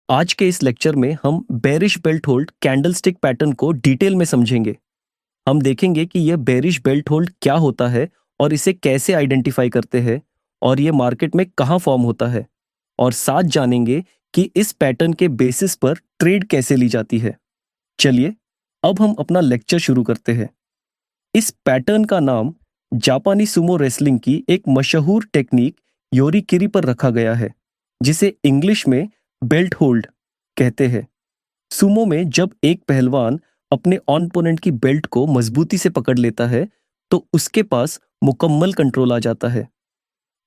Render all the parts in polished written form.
आज के इस लेक्चर में हम bearish belt hold candlestick pattern को डिटेल में समझेंगे। हम देखेंगे कि यह बेरिश बेल्ट होल्ड क्या होता है और इसे कैसे आइडेंटिफाई करते हैं और यह मार्केट में कहाँ फॉर्म होता है, और साथ जानेंगे कि इस पैटर्न के बेसिस पर ट्रेड कैसे ली जाती है। चलिए अब हम अपना लेक्चर शुरू करते हैं। इस पैटर्न का नाम जापानी सुमो रेसलिंग की एक मशहूर टेक्निक योरीकिरी पर रखा गया है, जिसे इंग्लिश में बेल्ट होल्ड कहते हैं। सुमो में जब एक पहलवान अपने ऑपोनेंट की बेल्ट को मजबूती से पकड़ लेता है तो उसके पास मुकम्मल कंट्रोल आ जाता है।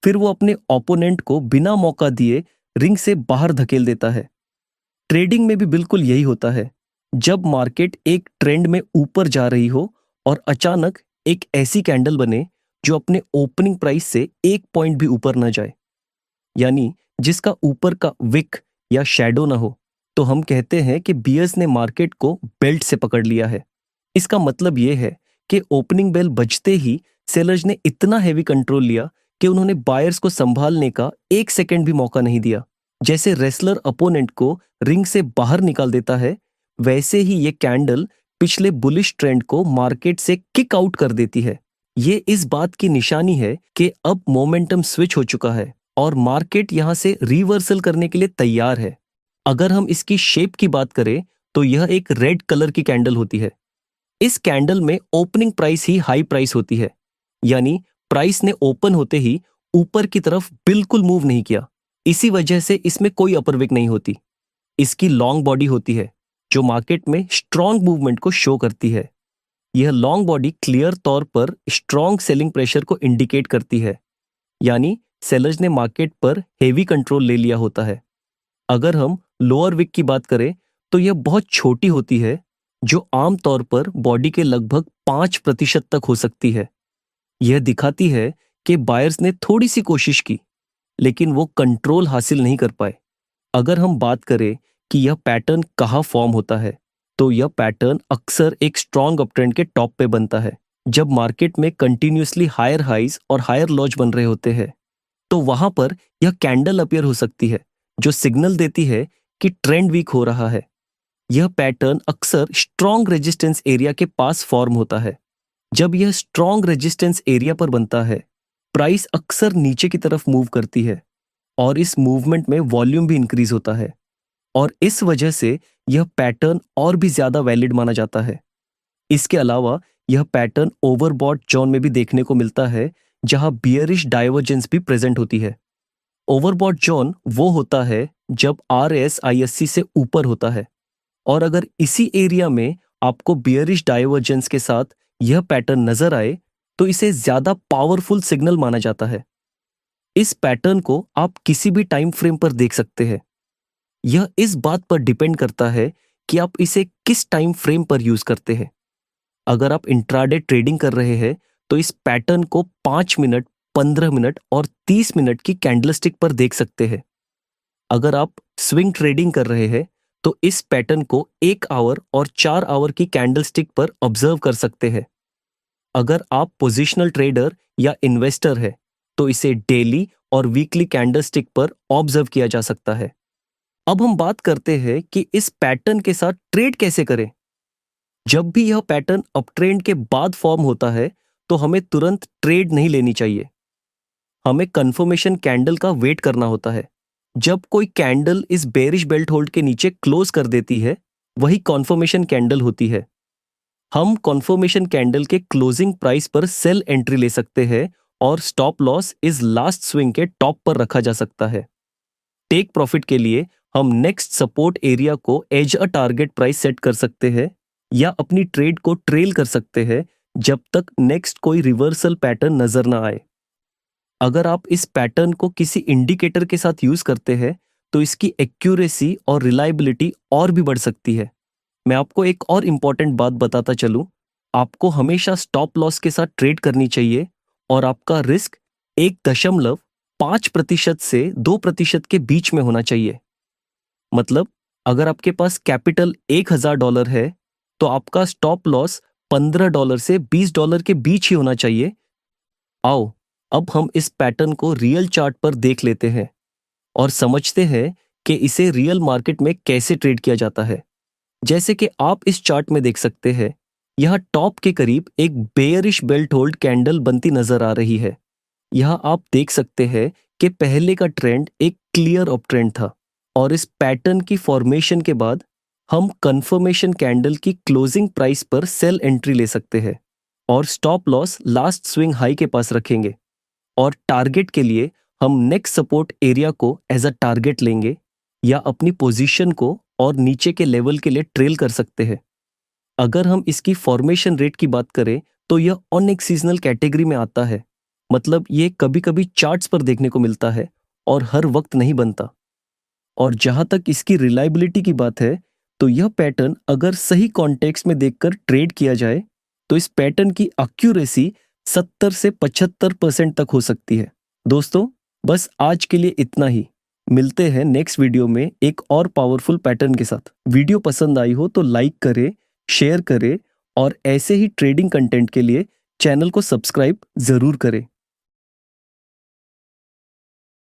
फिर वो अपने ओपोनेंट को बिना मौका दिए रिंग से बाहर धकेल देता है। ट्रेडिंग में भी बिल्कुल यही होता है। जब मार्केट एक ट्रेंड में ऊपर जा रही हो और अचानक एक ऐसी कैंडल बने जो अपने ओपनिंग प्राइस से 1 पॉइंट भी ऊपर न जाए, यानी जिसका ऊपर का विक या शैडो ना हो, तो हम कहते हैं कि बियर्स ने मार्केट को बेल्ट से पकड़ लिया है। इसका मतलब यह है कि ओपनिंग बेल बजते ही सेलर्स ने इतना हैवी कंट्रोल लिया कि उन्होंने बायर्स को संभालने का 1 सेकंड भी मौका नहीं दिया। जैसे रेसलर अपोनेंट को रिंग से बाहर निकाल देता है, वैसे ही ये कैंडल पिछले बुलिश ट्रेंड को मार्केट से किक आउट कर देती है। ये इस बात की निशानी है कि अब मोमेंटम स्विच हो चुका है और मार्केट यहां से रिवर्सल करने के लिए तैयार है। अगर हम इसकी शेप की बात करें तो यह एक रेड कलर की कैंडल होती है। इस कैंडल में ओपनिंग प्राइस ही हाई प्राइस होती है, यानी प्राइस ने ओपन होते ही ऊपर की तरफ बिल्कुल मूव नहीं किया। इसी वजह से इसमें कोई अपर विक नहीं होती। इसकी लॉन्ग बॉडी होती है जो मार्केट में स्ट्रॉन्ग मूवमेंट को शो करती है। यह लॉन्ग बॉडी क्लियर तौर पर स्ट्रॉन्ग सेलिंग प्रेशर को इंडिकेट करती है, यानी सेलर्स ने मार्केट पर हेवी कंट्रोल ले लिया होता है। अगर हम लोअर विक की बात करें तो यह बहुत छोटी होती है, जो आमतौर पर बॉडी के लगभग 5% तक हो सकती है। यह दिखाती है कि बायर्स ने थोड़ी सी कोशिश की लेकिन वो कंट्रोल हासिल नहीं कर पाए। अगर हम बात करें कि यह पैटर्न कहाँ फॉर्म होता है, तो यह पैटर्न अक्सर एक स्ट्रॉन्ग अपट्रेंड के टॉप पे बनता है। जब मार्केट में कंटिन्यूअसली हायर हाइज और हायर लॉज बन रहे होते हैं, तो वहां पर यह कैंडल अपीयर हो सकती है जो सिग्नल देती है कि ट्रेंड वीक हो रहा है। यह पैटर्न अक्सर स्ट्रॉन्ग रेजिस्टेंस एरिया के पास फॉर्म होता है। जब यह स्ट्रॉन्ग रेजिस्टेंस एरिया पर बनता है, प्राइस अक्सर नीचे की तरफ मूव करती है और इस मूवमेंट में वॉल्यूम भी इंक्रीज होता है, और इस वजह से यह पैटर्न और भी ज्यादा वैलिड माना जाता है। इसके अलावा यह पैटर्न ओवरबॉट जोन में भी देखने को मिलता है, जहां बियरिश डाइवर्जेंस भी प्रेजेंट होती है। ओवरबॉट जोन वो होता है जब RSI80 से ऊपर होता है, और अगर इसी एरिया में आपको बियरिश डाइवर्जेंस के साथ यह पैटर्न नजर आए तो इसे ज्यादा पावरफुल सिग्नल माना जाता है। इस पैटर्न को आप किसी भी टाइम फ्रेम पर देख सकते हैं। यह इस बात पर डिपेंड करता है कि आप इसे किस टाइम फ्रेम पर यूज करते हैं। अगर आप इंट्राडे ट्रेडिंग कर रहे हैं तो इस पैटर्न को 5 मिनट, 15 मिनट और 30 मिनट की कैंडलस्टिक पर देख सकते हैं। अगर आप स्विंग ट्रेडिंग कर रहे हैं तो इस पैटर्न को 1 आवर और 4 आवर की कैंडलस्टिक पर ऑब्जर्व कर सकते हैं। अगर आप पोजिशनल ट्रेडर या इन्वेस्टर है तो इसे डेली और वीकली कैंडलस्टिक पर ऑब्जर्व किया जा सकता है। अब हम बात करते हैं कि इस पैटर्न के साथ ट्रेड कैसे करें। जब भी यह पैटर्न अपट्रेंड के बाद फॉर्म होता है तो हमें तुरंत ट्रेड नहीं लेनी चाहिए। हमें कंफर्मेशन कैंडल का वेट करना होता है। जब कोई कैंडल इस बेरिश बेल्ट होल्ड के नीचे क्लोज कर देती है, वही कॉन्फर्मेशन कैंडल होती है। हम कॉन्फर्मेशन कैंडल के क्लोजिंग प्राइस पर सेल एंट्री ले सकते हैं और स्टॉप लॉस इस लास्ट स्विंग के टॉप पर रखा जा सकता है। टेक प्रॉफिट के लिए हम नेक्स्ट सपोर्ट एरिया को as a target price set कर सकते हैं या अपनी ट्रेड को ट्रेल कर सकते हैं जब तक नेक्स्ट कोई रिवर्सल पैटर्न नजर ना आए। अगर आप इस पैटर्न को किसी इंडिकेटर के साथ यूज करते हैं तो इसकी एक्यूरेसी और रिलायबिलिटी और भी बढ़ सकती है। मैं आपको एक और इंपॉर्टेंट बात बताता चलूं, आपको हमेशा स्टॉप लॉस के साथ ट्रेड करनी चाहिए और आपका रिस्क 1.5% से 2% के बीच में होना चाहिए। मतलब अगर आपके पास कैपिटल $1000 है तो आपका स्टॉप लॉस $15 से $20 के बीच ही होना चाहिए। आओ अब हम इस पैटर्न को रियल चार्ट पर देख लेते हैं और समझते हैं कि इसे रियल मार्केट में कैसे ट्रेड किया जाता है। जैसे कि आप इस चार्ट में देख सकते हैं, यहाँ टॉप के करीब एक बेयरिश बेल्ट होल्ड कैंडल बनती नजर आ रही है। यहाँ आप देख सकते हैं कि पहले का ट्रेंड एक क्लियर अप ट्रेंड था और इस पैटर्न की फॉर्मेशन के बाद हम कंफर्मेशन कैंडल की क्लोजिंग प्राइस पर सेल एंट्री ले सकते हैं और stop loss last swing high के पास रखेंगे और टारगेट के लिए हम नेक्स्ट सपोर्ट एरिया को एज अ टारगेट लेंगे या अपनी पोजीशन को और नीचे के लेवल के लिए ट्रेल कर सकते हैं। अगर हम इसकी फॉर्मेशन रेट की बात करें तो यह ऑन एक सीजनल कैटेगरी में आता है, मतलब ये कभी कभी चार्ट्स पर देखने को मिलता है और हर वक्त नहीं बनता। और जहां तक इसकी रिलायबिलिटी की बात है तो यह पैटर्न अगर सही कॉन्टेक्स्ट में देखकर ट्रेड किया जाए तो इस पैटर्न की एक्यूरेसी 70 से 75% तक हो सकती है। दोस्तों, बस आज के लिए इतना ही। मिलते हैं नेक्स्ट वीडियो में एक और पावरफुल पैटर्न के साथ। वीडियो पसंद आई हो तो लाइक करें, शेयर करें और ऐसे ही ट्रेडिंग कंटेंट के लिए चैनल को सब्सक्राइब जरूर करें।